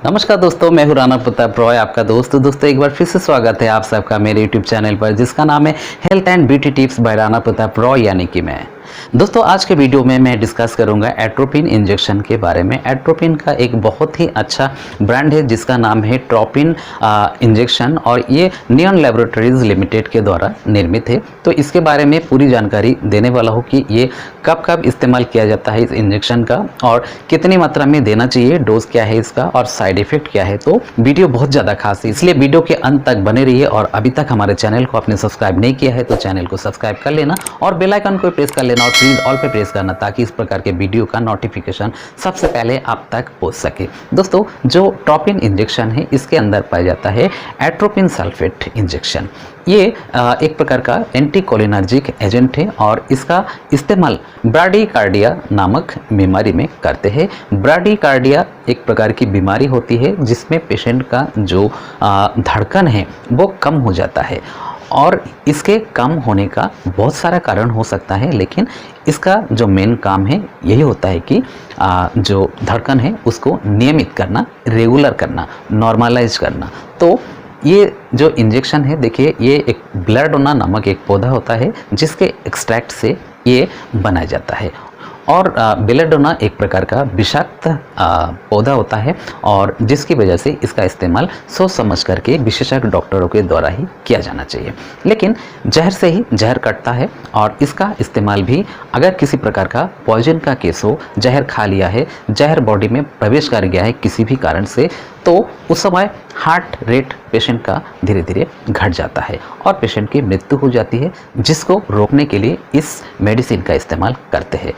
नमस्कार दोस्तों, मैं हूं राणा प्रताप रॉय, आपका दोस्तों एक बार फिर से स्वागत है आप सबका मेरे यूट्यूब चैनल पर, जिसका नाम है health and beauty tips by Rana Pratap Roy, यानी कि मैं। दोस्तों, आज के वीडियो में मैं डिस्कस करूंगा एट्रोपिन इंजेक्शन के बारे में। एट्रोपिन का एक बहुत ही अच्छा ब्रांड है जिसका नाम है ट्रोपिन इंजेक्शन, और ये नियॉन लैबोरेटरीज लिमिटेड के द्वारा निर्मित है। तो इसके बारे में पूरी जानकारी देने वाला हूँ कि ये कब कब इस्तेमाल किया जाता है इस इंजेक्शन का, और कितनी मात्रा में देना चाहिए, डोज क्या है इसका, और साइड इफेक्ट क्या है। तो वीडियो बहुत ज़्यादा खास है, इसलिए वीडियो के अंत तक बने रहिए। और अभी तक हमारे चैनल को आपने सब्सक्राइब नहीं किया है तो चैनल को सब्सक्राइब कर लेना और बेल आइकन को प्रेस कर लेना और प्लीज ऑल पे प्रेस करना, ताकि इस प्रकार के वीडियो का नोटिफिकेशन सबसे पहले आप तक पहुंच सके। दोस्तों, जो ट्रोपिन इंजेक्शन है इसके अंदर पाया जाता है एट्रोपिन सल्फेट इंजेक्शन। ये एक प्रकार का एंटीकोलिनर्जिक एजेंट है और इसका इस्तेमाल ब्राडीकार्डिया नामक बीमारी में करते हैं। ब्राडीकार्डिया एक प्रकार की बीमारी होती है जिसमें पेशेंट का जो धड़कन है वो कम हो जाता है, और इसके कम होने का बहुत सारा कारण हो सकता है, लेकिन इसका जो मेन काम है यही होता है कि जो धड़कन है उसको नियमित करना, रेगुलर करना, नॉर्मलाइज करना। तो ये जो इंजेक्शन है, देखिए, ये एक बेलाडोना नामक एक पौधा होता है जिसके एक्सट्रैक्ट से ये बनाया जाता है। और बेलाडोना एक प्रकार का विषाक्त पौधा होता है, और जिसकी वजह से इसका इस्तेमाल सोच समझ करके विशेषज्ञ डॉक्टरों के द्वारा ही किया जाना चाहिए। लेकिन जहर से ही जहर कटता है, और इसका इस्तेमाल भी अगर किसी प्रकार का पॉइजन का केस हो, जहर खा लिया है, जहर बॉडी में प्रवेश कर गया है किसी भी कारण से, तो उस समय हार्ट रेट पेशेंट का धीरे धीरे घट जाता है और पेशेंट की मृत्यु हो जाती है, जिसको रोकने के लिए इस मेडिसिन का इस्तेमाल करते हैं।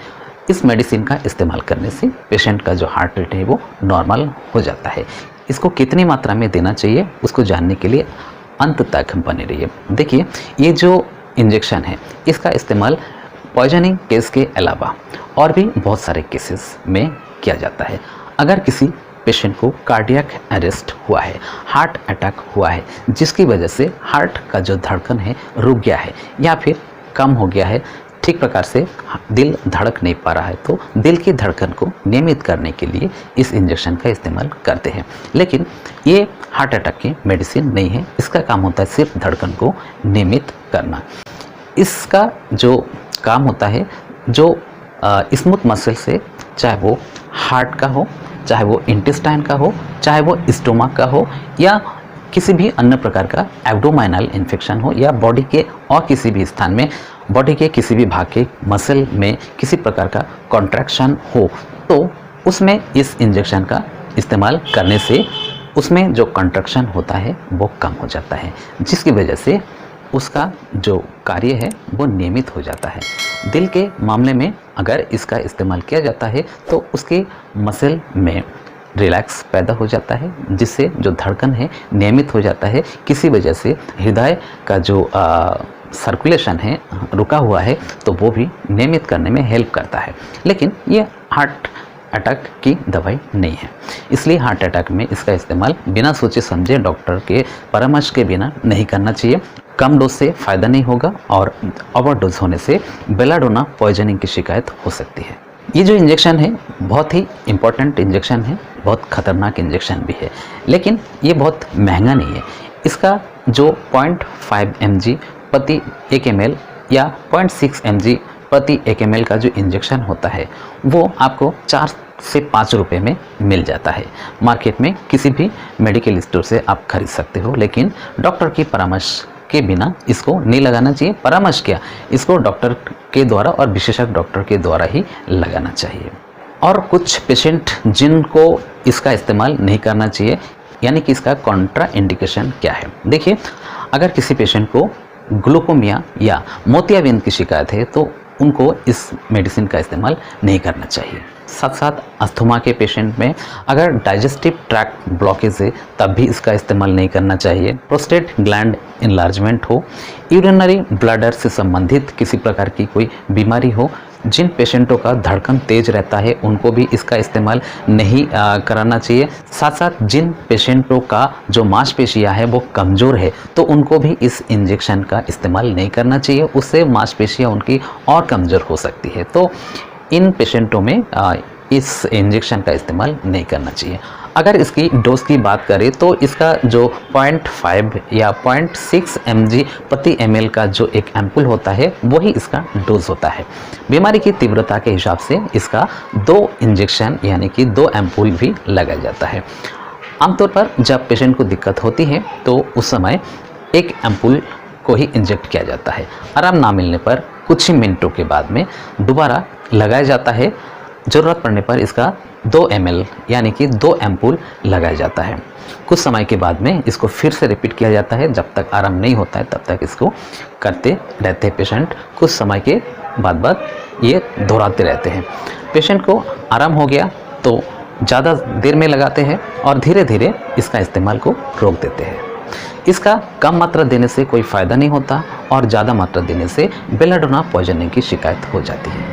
इस मेडिसिन का इस्तेमाल करने से पेशेंट का जो हार्ट रेट है वो नॉर्मल हो जाता है। इसको कितनी मात्रा में देना चाहिए उसको जानने के लिए अंत तक बने रहिए। देखिए, ये जो इंजेक्शन है इसका इस्तेमाल पॉइजनिंग केस के अलावा और भी बहुत सारे केसेस में किया जाता है। अगर किसी पेशेंट को कार्डियक अरेस्ट हुआ है, हार्ट अटैक हुआ है, जिसकी वजह से हार्ट का जो धड़कन है रुक गया है या फिर कम हो गया है, ठीक प्रकार से दिल धड़क नहीं पा रहा है, तो दिल की धड़कन को नियमित करने के लिए इस इंजेक्शन का इस्तेमाल करते हैं। लेकिन ये हार्ट अटैक की मेडिसिन नहीं है, इसका काम होता है सिर्फ धड़कन को नियमित करना। इसका जो काम होता है, जो स्मूथ मसल से, चाहे वो हार्ट का हो, चाहे वो इंटेस्टाइन का हो, चाहे वो स्टोमक का हो, या किसी भी अन्य प्रकार का एब्डोमाइनल इन्फेक्शन हो, या बॉडी के और किसी भी स्थान में, बॉडी के किसी भी भाग के मसल में किसी प्रकार का कॉन्ट्रैक्शन हो, तो उसमें इस इंजेक्शन का इस्तेमाल करने से उसमें जो कॉन्ट्रैक्शन होता है वो कम हो जाता है, जिसकी वजह से उसका जो कार्य है वो नियमित हो जाता है। दिल के मामले में अगर इसका इस्तेमाल किया जाता है तो उसके मसल में रिलैक्स पैदा हो जाता है, जिससे जो धड़कन है नियमित हो जाता है। किसी वजह से हृदय का जो सर्कुलेशन है रुका हुआ है तो वो भी नियमित करने में हेल्प करता है। लेकिन ये हार्ट अटैक की दवाई नहीं है, इसलिए हार्ट अटैक में इसका इस्तेमाल बिना सोचे समझे डॉक्टर के परामर्श के बिना नहीं करना चाहिए। कम डोज से फ़ायदा नहीं होगा और ओवरडोज होने से बेलाडोना पॉइजनिंग की शिकायत हो सकती है। ये जो इंजेक्शन है बहुत ही इम्पोर्टेंट इंजेक्शन है, बहुत खतरनाक इंजेक्शन भी है, लेकिन ये बहुत महंगा नहीं है। इसका जो 0.5 mg प्रति 1 ml या 0.6 mg प्रति 1 ml का जो इंजेक्शन होता है वो आपको 4 से 5 रुपये में मिल जाता है। मार्केट में किसी भी मेडिकल स्टोर से आप खरीद सकते हो, लेकिन डॉक्टर की परामर्श के बिना इसको नहीं लगाना चाहिए। परामर्श क्या, इसको डॉक्टर के द्वारा और विशेषज्ञ डॉक्टर के द्वारा ही लगाना चाहिए। और कुछ पेशेंट जिनको इसका इस्तेमाल नहीं करना चाहिए, यानी कि इसका कॉन्ट्रा इंडिकेशन क्या है। देखिए, अगर किसी पेशेंट को ग्लूकोमिया या मोतियाबिंद की शिकायत है तो उनको इस मेडिसिन का इस्तेमाल नहीं करना चाहिए। साथ साथ अस्थमा के पेशेंट में अगर डाइजेस्टिव ट्रैक्ट ब्लॉकेज है तब भी इसका इस्तेमाल नहीं करना चाहिए। प्रोस्टेट ग्लैंड इनलार्जमेंट हो, यूरिनरी ब्लैडर से संबंधित किसी प्रकार की कोई बीमारी हो, जिन पेशेंटों का धड़कन तेज रहता है उनको भी इसका इस्तेमाल नहीं कराना चाहिए। साथ साथ जिन पेशेंटों का जो मांसपेशियां है वो कमज़ोर है तो उनको भी इस इंजेक्शन का इस्तेमाल नहीं करना चाहिए, उससे मांसपेशियां उनकी और कमज़ोर हो सकती है। तो इन पेशेंटों में इस इंजेक्शन का इस्तेमाल नहीं करना चाहिए। अगर इसकी डोज की बात करें तो इसका जो 0.5 या 0.6 mg प्रति ml का जो एक एम्पुल होता है वही इसका डोज होता है। बीमारी की तीव्रता के हिसाब से इसका 2 इंजेक्शन यानी कि 2 एम्पुल भी लगाया जाता है। आमतौर पर जब पेशेंट को दिक्कत होती है तो उस समय एक एम्पुल को ही इंजेक्ट किया जाता है। आराम ना मिलने पर कुछ ही मिनटों के बाद में दोबारा लगाया जाता है। ज़रूरत पड़ने पर इसका 2 ml यानी कि 2 एम्पुल लगाया जाता है। कुछ समय के बाद में इसको फिर से रिपीट किया जाता है। जब तक आराम नहीं होता है तब तक इसको करते रहते हैं पेशेंट। कुछ समय के बाद ये दोहराते रहते हैं। पेशेंट को आराम हो गया तो ज़्यादा देर में लगाते हैं और धीरे धीरे इसका इस्तेमाल को रोक देते हैं। इसका कम मात्रा देने से कोई फ़ायदा नहीं होता और ज़्यादा मात्रा देने से बेलाडोना पॉइजनिंग की शिकायत हो जाती है।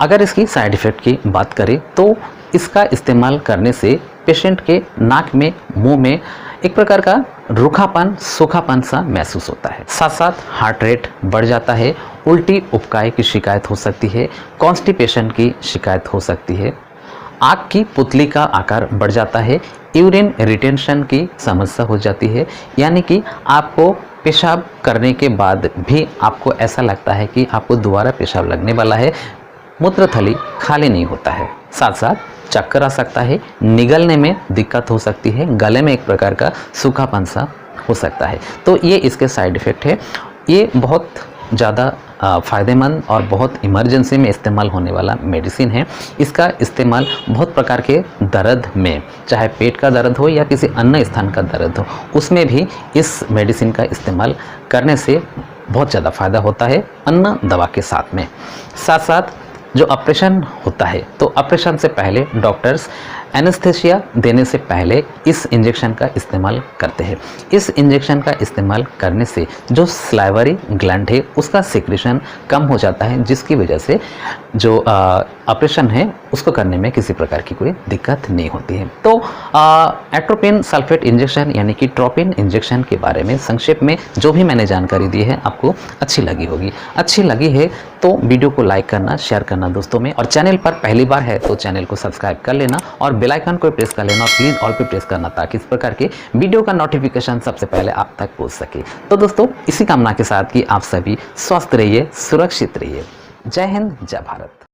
अगर इसकी साइड इफ़ेक्ट की बात करें तो इसका इस्तेमाल करने से पेशेंट के नाक में, मुंह में एक प्रकार का रूखापन, सूखापन सा महसूस होता है। साथ साथ हार्ट रेट बढ़ जाता है, उल्टी उपकाय की शिकायत हो सकती है, कॉन्स्टिपेशन की शिकायत हो सकती है, आँख की पुतली का आकार बढ़ जाता है, यूरिन रिटेंशन की समस्या हो जाती है, यानी कि आपको पेशाब करने के बाद भी आपको ऐसा लगता है कि आपको दोबारा पेशाब लगने वाला है, मूत्रथली खाली नहीं होता है। साथ साथ चक्कर आ सकता है, निगलने में दिक्कत हो सकती है, गले में एक प्रकार का सूखापन सा हो सकता है। तो ये इसके साइड इफ़ेक्ट है। ये बहुत ज़्यादा फ़ायदेमंद और बहुत इमरजेंसी में इस्तेमाल होने वाला मेडिसिन है। इसका इस्तेमाल बहुत प्रकार के दर्द में, चाहे पेट का दर्द हो या किसी अन्य स्थान का दर्द हो, उसमें भी इस मेडिसिन का इस्तेमाल करने से बहुत ज़्यादा फ़ायदा होता है अन्य दवा के साथ में। साथ साथ जो ऑपरेशन होता है तो ऑपरेशन से पहले डॉक्टर्स एनेस्थेसिया देने से पहले इस इंजेक्शन का इस्तेमाल करते हैं। इस इंजेक्शन का इस्तेमाल करने से जो स्लाइवरी ग्लैंड है उसका सिक्रेशन कम हो जाता है, जिसकी वजह से जो ऑपरेशन है उसको करने में किसी प्रकार की कोई दिक्कत नहीं होती है। तो एट्रोपिन सल्फेट इंजेक्शन यानी कि ट्रोपिन इंजेक्शन के बारे में संक्षेप में जो भी मैंने जानकारी दी है आपको अच्छी लगी होगी। अच्छी लगी है तो वीडियो को लाइक करना, शेयर करना दोस्तों में, और चैनल पर पहली बार है तो चैनल को सब्सक्राइब कर लेना और बेल आइकन को प्रेस कर लेना और प्लीज़ ऑल पे प्रेस करना ताकि इस प्रकार के वीडियो का नोटिफिकेशन सबसे पहले आप तक पहुंच सके। तो दोस्तों इसी कामना के साथ कि आप सभी स्वस्थ रहिए, सुरक्षित रहिए। जय हिंद, जय भारत।